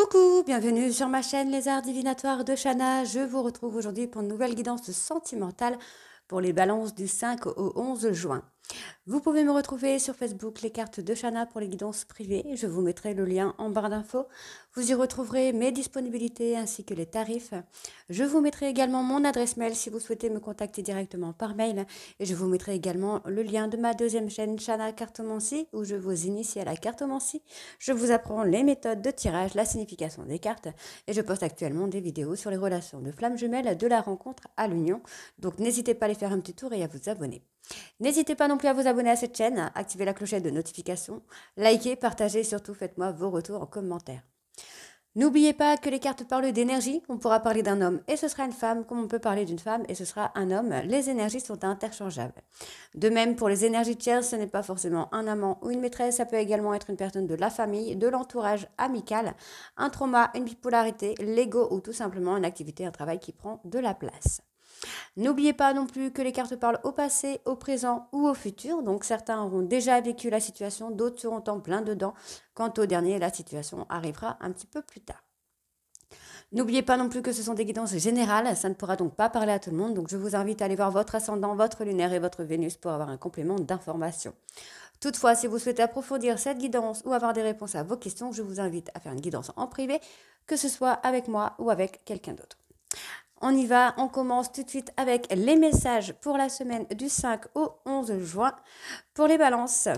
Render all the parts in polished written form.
Coucou, bienvenue sur ma chaîne Les Arts Divinatoires de Shana. Je vous retrouve aujourd'hui pour une nouvelle guidance sentimentale pour les balances du 5 au 11 juin. Vous pouvez me retrouver sur Facebook, les cartes de Shana pour les guidances privées. Je vous mettrai le lien en barre d'infos. Vous y retrouverez mes disponibilités ainsi que les tarifs. Je vous mettrai également mon adresse mail si vous souhaitez me contacter directement par mail. Et je vous mettrai également le lien de ma deuxième chaîne Shana Cartomancie où je vous initie à la cartomancie. Je vous apprends les méthodes de tirage, la signification des cartes. Et je poste actuellement des vidéos sur les relations de flammes jumelles de la rencontre à l'union. Donc n'hésitez pas à aller faire un petit tour et à vous abonner. N'hésitez pas non plus à vous abonner à cette chaîne, activer la clochette de notification, likez, partagez et surtout faites-moi vos retours en commentaire. N'oubliez pas que les cartes parlent d'énergie, on pourra parler d'un homme et ce sera une femme, comme on peut parler d'une femme et ce sera un homme, les énergies sont interchangeables. De même pour les énergies tierces, ce n'est pas forcément un amant ou une maîtresse, ça peut également être une personne de la famille, de l'entourage amical, un trauma, une bipolarité, l'ego ou tout simplement une activité, un travail qui prend de la place. N'oubliez pas non plus que les cartes parlent au passé, au présent ou au futur. Donc certains auront déjà vécu la situation, d'autres seront en plein dedans. Quant au dernier, la situation arrivera un petit peu plus tard. N'oubliez pas non plus que ce sont des guidances générales, ça ne pourra donc pas parler à tout le monde. Donc je vous invite à aller voir votre ascendant, votre lunaire et votre Vénus pour avoir un complément d'information. Toutefois, si vous souhaitez approfondir cette guidance ou avoir des réponses à vos questions, je vous invite à faire une guidance en privé, que ce soit avec moi ou avec quelqu'un d'autre. On y va, on commence tout de suite avec les messages pour la semaine du 5 au 11 juin pour les balances.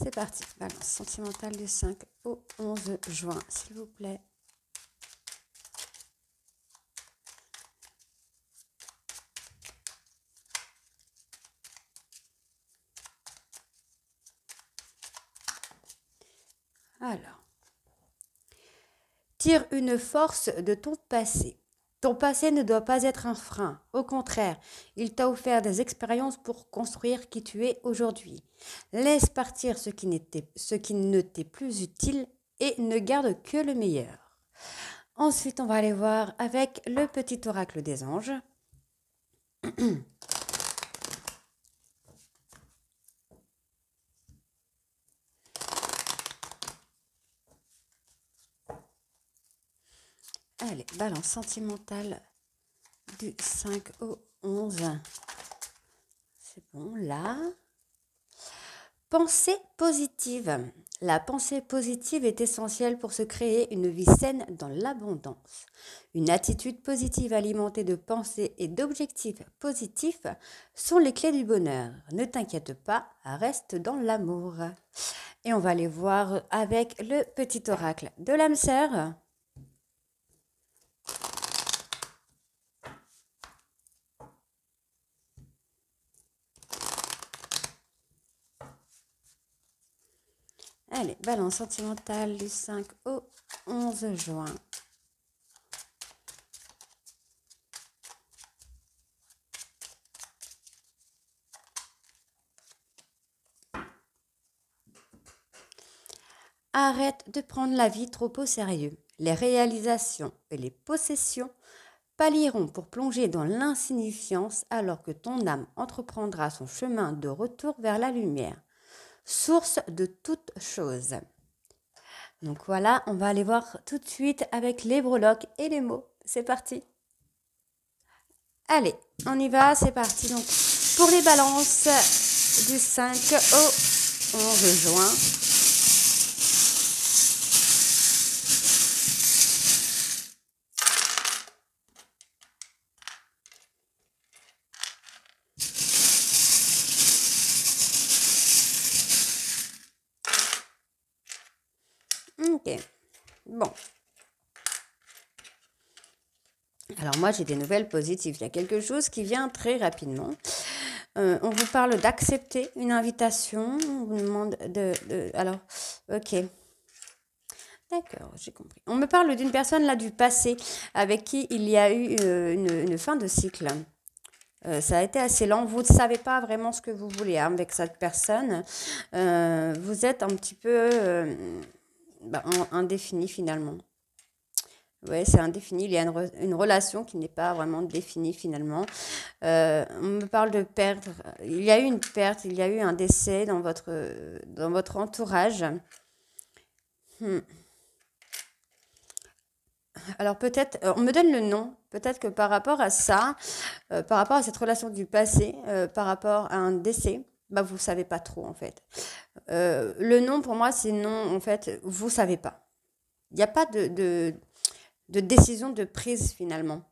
C'est parti, balance sentimentale du 5 au 11 juin, s'il vous plaît. Alors, tire une force de ton passé. Ton passé ne doit pas être un frein. Au contraire, il t'a offert des expériences pour construire qui tu es aujourd'hui. Laisse partir ce qui ne t'est plus utile et ne garde que le meilleur. Ensuite, on va aller voir avec le petit oracle des anges. Allez, balance sentimentale du 5 au 11. C'est bon, là. Pensée positive. La pensée positive est essentielle pour se créer une vie saine dans l'abondance. Une attitude positive alimentée de pensées et d'objectifs positifs sont les clés du bonheur. Ne t'inquiète pas, reste dans l'amour. Et on va aller voir avec le petit oracle de l'âme sœur. Allez, balance sentimentale du 5 au 11 juin. Arrête de prendre la vie trop au sérieux. Les réalisations et les possessions pallieront pour plonger dans l'insignifiance alors que ton âme entreprendra son chemin de retour vers la lumière, source de toutes choses. Donc voilà, on va aller voir tout de suite avec les breloques et les mots. C'est parti. Allez, on y va, c'est parti. Donc pour les balances du 5 au 11 juin. Ok, bon. Alors moi j'ai des nouvelles positives. Il y a quelque chose qui vient très rapidement. On vous parle d'accepter une invitation. On vous demande alors, ok. D'accord, j'ai compris. On me parle d'une personne là du passé avec qui il y a eu une fin de cycle. Ça a été assez lent. Vous ne savez pas vraiment ce que vous voulez avec cette personne. Vous êtes un petit peu indéfini finalement. Ouais, c'est indéfini. Il y a une relation qui n'est pas vraiment définie finalement. On me parle de perdre. Il y a eu une perte, il y a eu un décès dans votre entourage. Hmm. Alors peut-être, on me donne le nom. Peut-être que par rapport à ça, par rapport à cette relation du passé, par rapport à un décès, bah vous savez pas trop en fait. Le nom pour moi c'est non en fait, vous savez pas. Il n'y a pas de décision de prise finalement.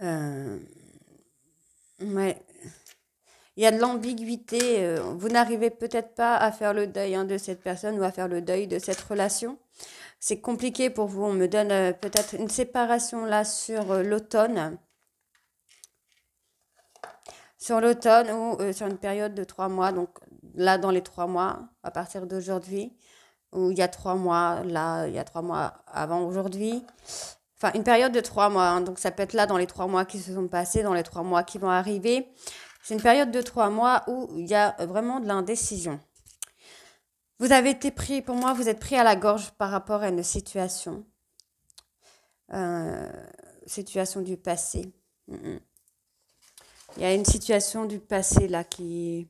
Euh, ouais. Il y a de l'ambiguïté. Vous n'arrivez peut-être pas à faire le deuil hein, de cette personne ou à faire le deuil de cette relation. C'est compliqué pour vous. On me donne peut-être une séparation là sur l'automne. Sur l'automne ou sur une période de 3 mois. Donc là, dans les 3 mois, à partir d'aujourd'hui, ou il y a 3 mois, là, il y a 3 mois avant aujourd'hui. Enfin, une période de 3 mois. Hein, donc ça peut être là dans les 3 mois qui se sont passés, dans les 3 mois qui vont arriver. C'est une période de 3 mois où il y a vraiment de l'indécision. Vous avez été pris, pour moi, vous êtes pris à la gorge par rapport à une situation. euh, Situation du passé. Mm, mm. Il y a une situation du passé là qui...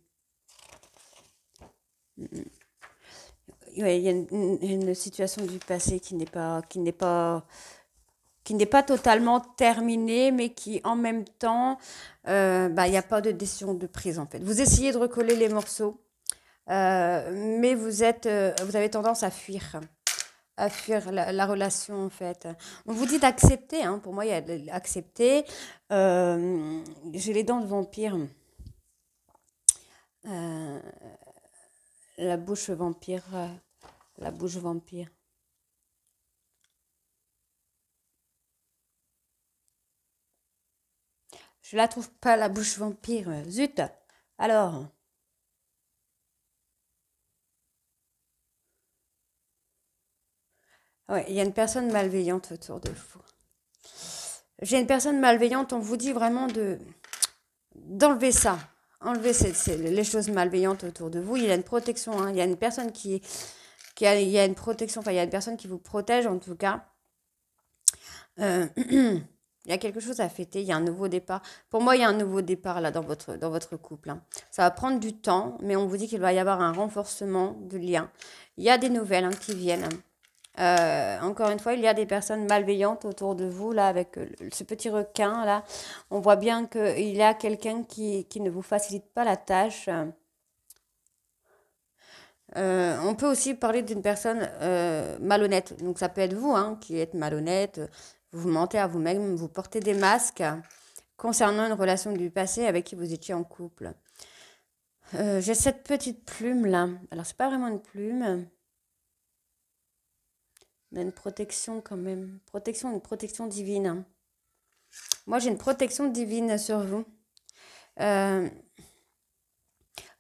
Mm, mm. Ouais, il y a une situation du passé qui n'est pas totalement terminée, mais qui en même temps, bah, il n'y a pas de décision de prise en fait. Vous essayez de recoller les morceaux, mais vous avez tendance à fuir la relation en fait. On vous dit d'accepter, hein. Pour moi, il y a accepter. J'ai les dents de vampire, euh, la bouche vampire, la bouche vampire. Je la trouve pas la bouche vampire. Zut. Alors, ouais, il y a une personne malveillante autour de vous. J'ai une personne malveillante. On vous dit vraiment d'enlever ça. Enlever les choses malveillantes autour de vous. Il y a une protection. Hein. Il y a une personne il y a une protection. Enfin, il y a une personne qui vous protège en tout cas. Euh, il y a quelque chose à fêter, il y a un nouveau départ. Pour moi, il y a un nouveau départ là dans votre couple. Hein. Ça va prendre du temps, mais on vous dit qu'il va y avoir un renforcement du lien. Il y a des nouvelles hein, qui viennent. Encore une fois, il y a des personnes malveillantes autour de vous, là, avec ce petit requin, là. On voit bien qu'il y a quelqu'un qui ne vous facilite pas la tâche. On peut aussi parler d'une personne malhonnête. Donc ça peut être vous hein, qui êtes malhonnête, vous mentez à vous-même, vous portez des masques concernant une relation du passé avec qui vous étiez en couple. J'ai cette petite plume là. Alors c'est pas vraiment une plume, mais une protection quand même. Une protection divine. Hein. Moi j'ai une protection divine sur vous. Euh,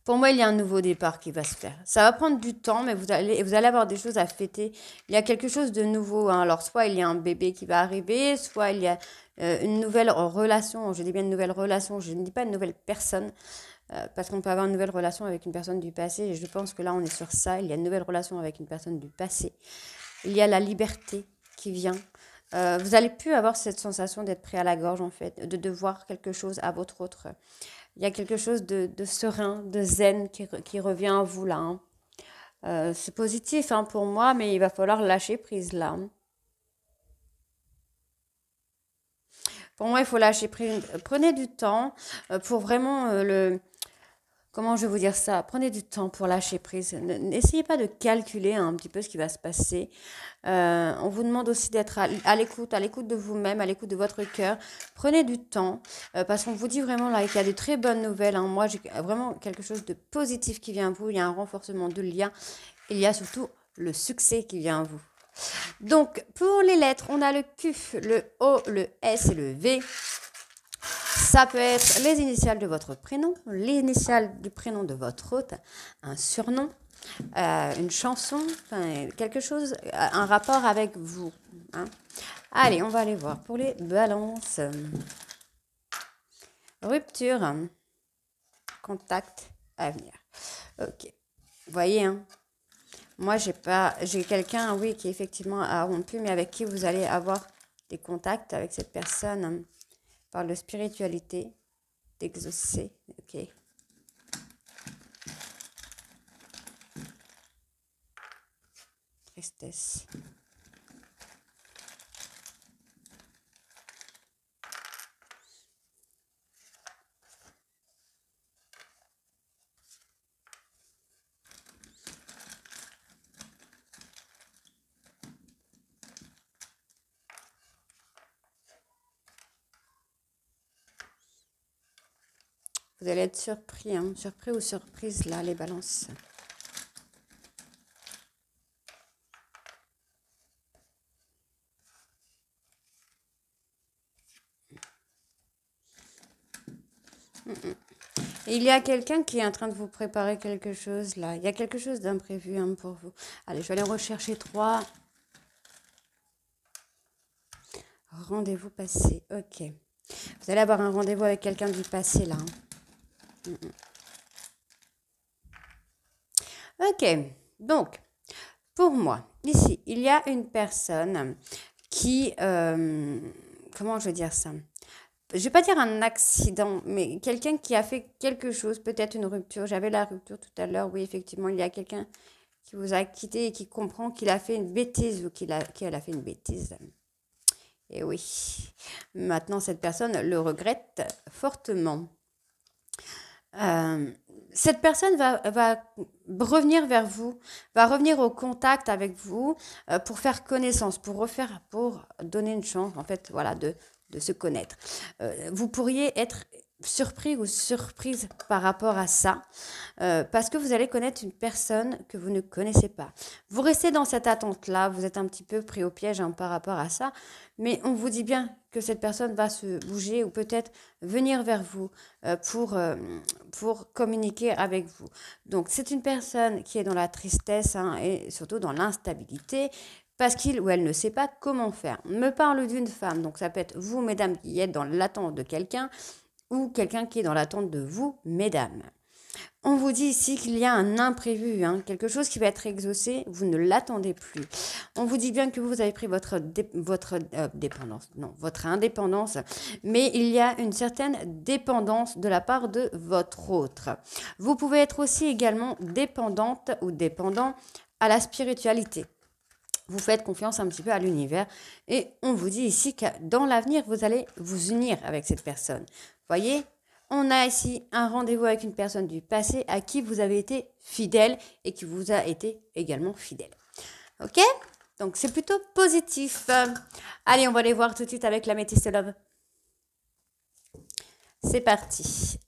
Pour moi, il y a un nouveau départ qui va se faire. Ça va prendre du temps, mais vous allez avoir des choses à fêter. Il y a quelque chose de nouveau. Hein. Alors, soit il y a un bébé qui va arriver, soit il y a une nouvelle relation. Je dis bien une nouvelle relation, je ne dis pas une nouvelle personne. Parce qu'on peut avoir une nouvelle relation avec une personne du passé. Et je pense que là, on est sur ça. Il y a une nouvelle relation avec une personne du passé. Il y a la liberté qui vient. Vous n'allez plus avoir cette sensation d'être pris à la gorge, en fait, de devoir quelque chose à votre autre. Il y a quelque chose de serein, de zen qui revient à vous là. Hein. C'est positif hein, pour moi, mais il va falloir lâcher prise là. Hein. Pour moi, il faut lâcher prise. Prenez du temps pour vraiment Comment je vais vous dire ça? Prenez du temps pour lâcher prise. N'essayez pas de calculer hein, un petit peu ce qui va se passer. On vous demande aussi d'être à l'écoute de vous-même, à l'écoute de votre cœur. Prenez du temps parce qu'on vous dit vraiment là qu'il y a de très bonnes nouvelles. Hein. Moi, j'ai vraiment quelque chose de positif qui vient à vous. Il y a un renforcement de lien. Il y a surtout le succès qui vient à vous. Donc, pour les lettres, on a le Q, le O, le S et le V. Ça peut être les initiales de votre prénom, l'initiale du prénom de votre hôte, un surnom, une chanson, enfin, quelque chose, un rapport avec vous. Hein. Allez, on va aller voir pour les balances. Rupture, contact, avenir. Ok, vous voyez, hein, Moi, j'ai quelqu'un, oui, qui effectivement a rompu, mais avec qui vous allez avoir des contacts avec cette personne. Parle de spiritualité, d'exaucer. Ok. Tristesse. Vous allez être surpris, hein, surpris ou surprise là, les balances. Et il y a quelqu'un qui est en train de vous préparer quelque chose là. Il y a quelque chose d'imprévu hein, pour vous. Allez, je vais aller rechercher 3. Rendez-vous passé. Ok. Vous allez avoir un rendez-vous avec quelqu'un du passé là. Hein. Ok. Donc, pour moi, ici, il y a une personne qui... comment je vais dire ça? Je vais pas dire un accident, mais quelqu'un qui a fait quelque chose, peut-être une rupture. J'avais la rupture tout à l'heure. Oui, effectivement, il y a quelqu'un qui vous a quitté et qui comprend qu'il a fait une bêtise ou qu'elle a fait une bêtise. Et oui, maintenant cette personne le regrette fortement. Cette personne va revenir vers vous, va revenir au contact avec vous pour faire connaissance, pour donner une chance, en fait, voilà, de se connaître. Vous pourriez être surpris ou surprise par rapport à ça, parce que vous allez connaître une personne que vous ne connaissez pas. Vous restez dans cette attente-là, vous êtes un petit peu pris au piège hein, par rapport à ça, mais on vous dit bien que cette personne va se bouger ou peut-être venir vers vous pour communiquer avec vous. Donc c'est une personne qui est dans la tristesse hein, et surtout dans l'instabilité, parce qu'il ou elle ne sait pas comment faire. On me parle d'une femme, donc ça peut être vous, mesdames, qui êtes dans l'attente de quelqu'un, ou quelqu'un qui est dans l'attente de vous, mesdames. On vous dit ici qu'il y a un imprévu, hein, quelque chose qui va être exaucé, vous ne l'attendez plus. On vous dit bien que vous avez pris votre dépendance, non, votre indépendance, mais il y a une certaine dépendance de la part de votre autre. Vous pouvez être aussi également dépendante ou dépendant à la spiritualité. Vous faites confiance un petit peu à l'univers et on vous dit ici que dans l'avenir, vous allez vous unir avec cette personne. Voyez, on a ici un rendez-vous avec une personne du passé à qui vous avez été fidèle et qui vous a été également fidèle. Ok? Donc c'est plutôt positif. Allez, on va aller voir tout de suite avec la métisse love. C'est parti.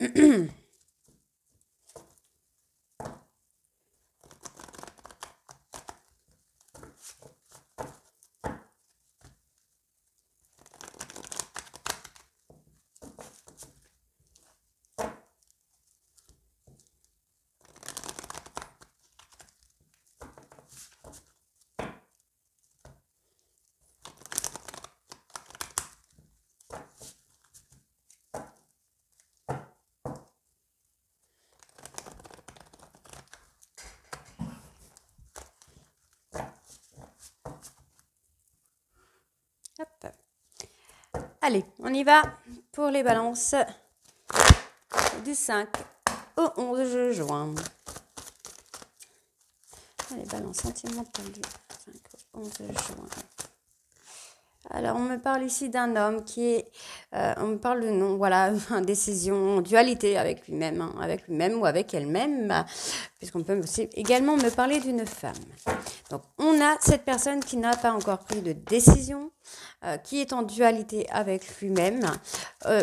Hop. Allez, on y va pour les balances du 5 au 11 juin. Allez, balance sentimentale du 5 au 11 juin. Alors, on me parle ici d'un homme qui est, on me parle de non, voilà, indécision, dualité avec lui-même, hein, avec lui-même ou avec elle-même, puisqu'on peut aussi également me parler d'une femme. Donc, on a cette personne qui n'a pas encore pris de décision, qui est en dualité avec lui-même.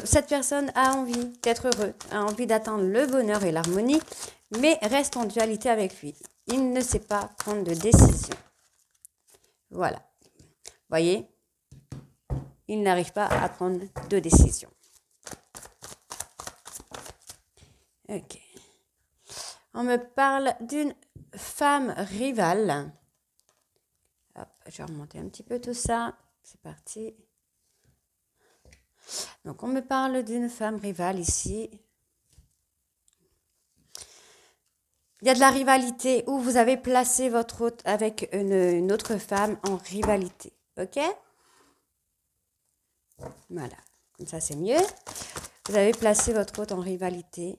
Cette personne a envie d'être heureux, a envie d'atteindre le bonheur et l'harmonie, mais reste en dualité avec lui. Il ne sait pas prendre de décision. Voilà. Voyez ? Il n'arrive pas à prendre de décision. Ok. On me parle d'une femme rivale. Hop, je vais remonter un petit peu tout ça. C'est parti. Donc, on me parle d'une femme rivale ici. Il y a de la rivalité où vous avez placé votre hôte avec une autre femme en rivalité. Ok? Voilà. Comme ça, c'est mieux. Vous avez placé votre hôte en rivalité.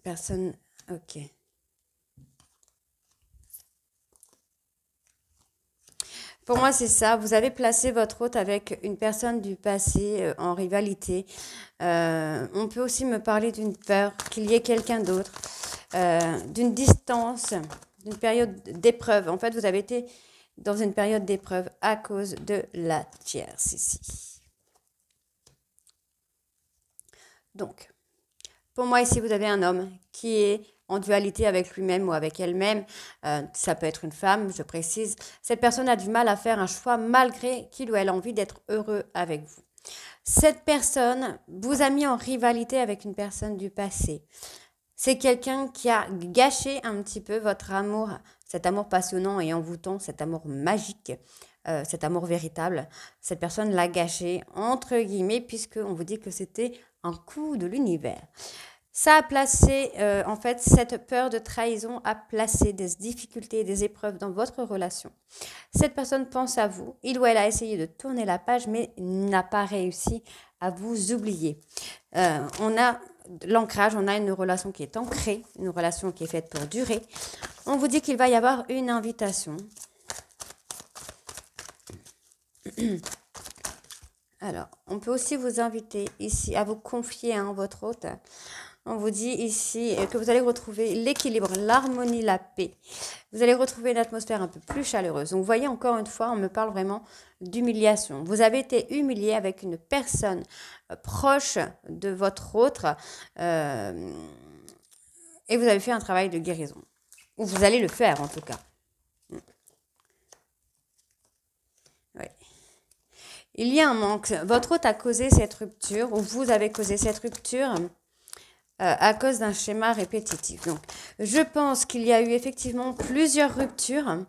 Personne... Ok. Pour moi, c'est ça. Vous avez placé votre hôte avec une personne du passé en rivalité. On peut aussi me parler d'une peur, qu'il y ait quelqu'un d'autre, d'une distance, d'une période d'épreuve. En fait, vous avez été dans une période d'épreuve à cause de la tierce ici. Donc, pour moi, ici, vous avez un homme qui est en dualité avec lui-même ou avec elle-même. Ça peut être une femme, je précise. Cette personne a du mal à faire un choix malgré qu'il ou elle a envie d'être heureux avec vous. Cette personne vous a mis en rivalité avec une personne du passé. C'est quelqu'un qui a gâché un petit peu votre amour, cet amour passionnant et envoûtant, cet amour magique, cet amour véritable. Cette personne l'a gâché, entre guillemets, puisqu'on vous dit que c'était un coup de l'univers. Ça a placé, en fait, cette peur de trahison a placé des difficultés et des épreuves dans votre relation. Cette personne pense à vous. Il ou elle a essayé de tourner la page, mais n'a pas réussi à vous oublier. On a l'ancrage, on a une relation qui est ancrée, une relation qui est faite pour durer. On vous dit qu'il va y avoir une invitation. Alors, on peut aussi vous inviter ici à vous confier à votre hôte. On vous dit ici que vous allez retrouver l'équilibre, l'harmonie, la paix. Vous allez retrouver une atmosphère un peu plus chaleureuse. Donc, vous voyez, encore une fois, on me parle vraiment d'humiliation. Vous avez été humilié avec une personne proche de votre autre et vous avez fait un travail de guérison. Ou vous allez le faire, en tout cas. Oui. Il y a un manque. Votre hôte a causé cette rupture, ou vous avez causé cette rupture à cause d'un schéma répétitif. Donc, je pense qu'il y a eu effectivement plusieurs ruptures.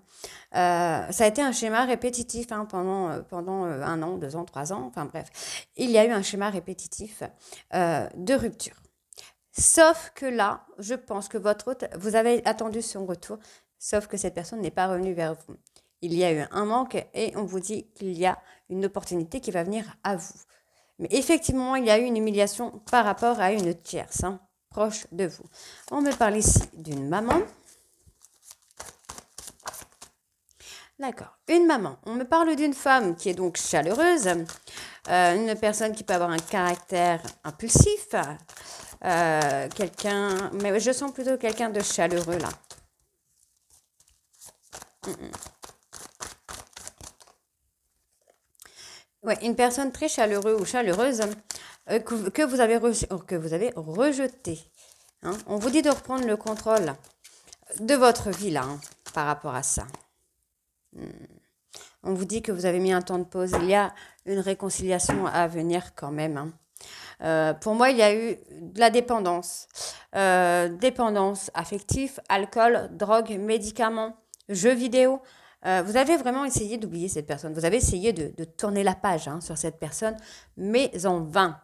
Ça a été un schéma répétitif pendant 1 an, 2 ans, 3 ans, enfin bref. Il y a eu un schéma répétitif de rupture. Sauf que là, je pense que votre hôte, vous avez attendu son retour, sauf que cette personne n'est pas revenue vers vous. Il y a eu un manque et on vous dit qu'il y a une opportunité qui va venir à vous. Mais effectivement, il y a eu une humiliation par rapport à une tierce, proche de vous. On me parle ici d'une maman. D'accord, une maman. On me parle d'une femme qui est donc chaleureuse, une personne qui peut avoir un caractère impulsif, quelqu'un, mais je sens plutôt quelqu'un de chaleureux là. Ouais, une personne très chaleureuse ou chaleureuse que vous avez rejeté. On vous dit de reprendre le contrôle de votre vie là, par rapport à ça. On vous dit que vous avez mis un temps de pause. Il y a une réconciliation à venir quand même. Pour moi, il y a eu de la dépendance. Dépendance affective, alcool, drogue, médicaments, jeux vidéo. Vous avez vraiment essayé d'oublier cette personne. Vous avez essayé de tourner la page sur cette personne, mais en vain.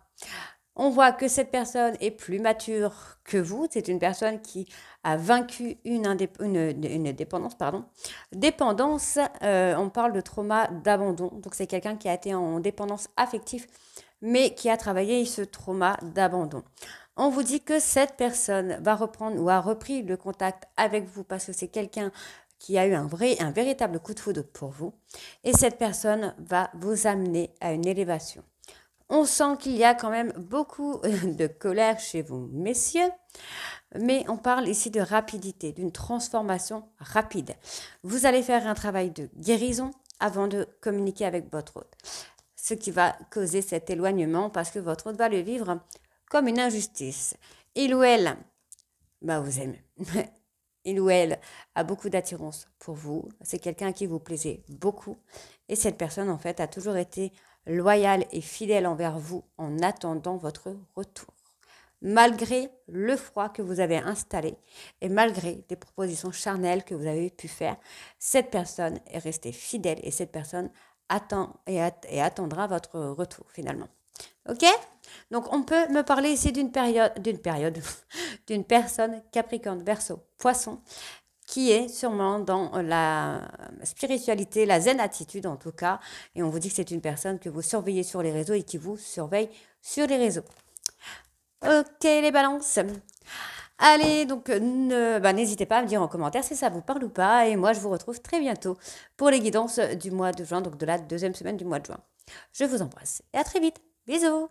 On voit que cette personne est plus mature que vous. C'est une personne qui a vaincu une dépendance. Dépendance, on parle de trauma d'abandon. Donc, c'est quelqu'un qui a été en dépendance affective, mais qui a travaillé ce trauma d'abandon. On vous dit que cette personne va reprendre ou a repris le contact avec vous parce que c'est quelqu'un qui a eu un véritable coup de foudre pour vous. Et cette personne va vous amener à une élévation. On sent qu'il y a quand même beaucoup de colère chez vous, messieurs. Mais on parle ici de rapidité, d'une transformation rapide. Vous allez faire un travail de guérison avant de communiquer avec votre hôte. Ce qui va causer cet éloignement parce que votre hôte va le vivre comme une injustice. Il ou elle vous aime. Il ou elle a beaucoup d'attirance pour vous. C'est quelqu'un à qui vous plaisez beaucoup. Et cette personne, en fait, a toujours été loyale et fidèle envers vous en attendant votre retour. Malgré le froid que vous avez installé et malgré des propositions charnelles que vous avez pu faire, cette personne est restée fidèle et cette personne attend et attendra votre retour finalement. Ok? Donc, on peut me parler ici d'une personne Capricorne, Verseau, Poisson, qui est sûrement dans la spiritualité, la zen attitude en tout cas. Et on vous dit que c'est une personne que vous surveillez sur les réseaux et qui vous surveille sur les réseaux. Ok, les balances. Allez, donc n'hésitez pas à me dire en commentaire si ça vous parle ou pas. Et moi, je vous retrouve très bientôt pour les guidances du mois de juin, donc de la deuxième semaine du mois de juin. Je vous embrasse et à très vite. Bisous.